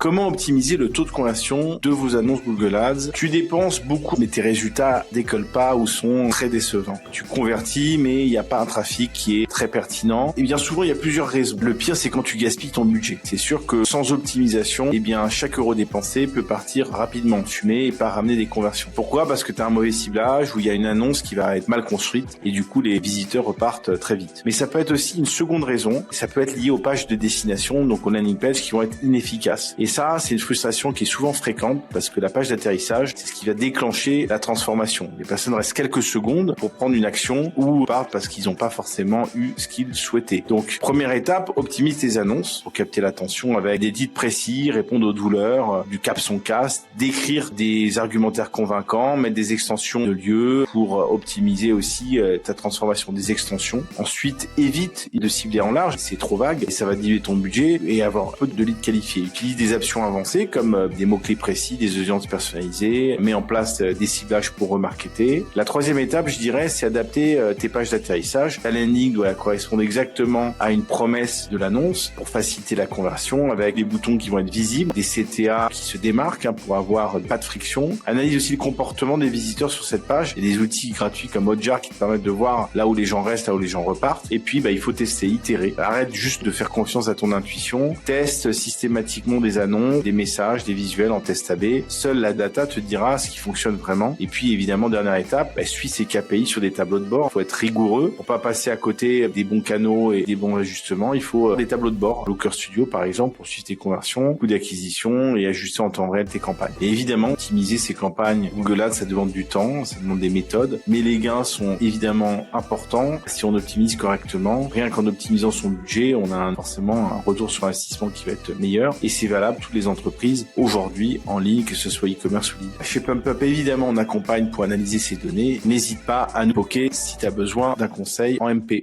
Comment optimiser le taux de conversion de vos annonces Google Ads? Tu dépenses beaucoup, mais tes résultats décollent pas ou sont très décevants. Tu convertis, mais il n'y a pas un trafic qui est très pertinent. Et bien souvent, il y a plusieurs raisons. Le pire, c'est quand tu gaspilles ton budget. C'est sûr que sans optimisation, eh bien, chaque euro dépensé peut partir rapidement en fumée et pas ramener des conversions. Pourquoi? Parce que tu as un mauvais ciblage, où il y a une annonce qui va être mal construite et du coup, les visiteurs repartent très vite. Mais ça peut être aussi une seconde raison. Ça peut être lié aux pages de destination, donc aux landing pages qui vont être inefficaces. Et ça, c'est une frustration qui est souvent fréquente parce que la page d'atterrissage, c'est ce qui va déclencher la transformation. Les personnes restent quelques secondes pour prendre une action ou partent parce qu'ils n'ont pas forcément eu ce qu'ils souhaitaient. Donc, première étape, optimise tes annonces pour capter l'attention avec des titres précis, répondre aux douleurs, du capson cast, décrire des argumentaires convaincants, mettre des extensions de lieux pour optimiser aussi ta transformation, des extensions. Ensuite, évite de cibler en large, c'est trop vague et ça va diluer ton budget et avoir peu de leads qualifiés. Utilise des options avancées comme des mots-clés précis, des audiences personnalisées, mets en place des ciblages pour remarketer. La troisième étape, je dirais, c'est adapter tes pages d'atterrissage. Ta landing doit correspondre exactement à une promesse de l'annonce pour faciliter la conversion avec des boutons qui vont être visibles, des CTA qui se démarquent pour avoir pas de friction. Analyse aussi le comportement des visiteurs sur cette page. Il y a des outils gratuits comme Hotjar qui te permettent de voir là où les gens restent, là où les gens repartent. Et puis, il faut tester, itérer. Arrête juste de faire confiance à ton intuition. Teste systématiquement des annonces, des messages, des visuels en test AB. Seule la data te dira ce qui fonctionne vraiment. Et puis, évidemment, dernière étape, suis ces KPI sur des tableaux de bord. Il faut être rigoureux pour pas passer à côté des bons canaux et des bons ajustements. Il faut des tableaux de bord. Looker Studio, par exemple, pour suivre tes conversions, coûts d'acquisition et ajuster en temps réel tes campagnes. Et évidemment, optimiser ces campagnes Google Ads, ça demande du temps, ça demande des méthodes, mais les gains sont évidemment importants si on optimise correctement. Rien qu'en optimisant son budget, on a forcément un retour sur investissement qui va être meilleur et c'est valable pour toutes les entreprises aujourd'hui en ligne, que ce soit e-commerce ou lead. Chez PumpUp, évidemment, on accompagne pour analyser ces données. N'hésite pas à nous poker si tu as besoin d'un conseil en MP.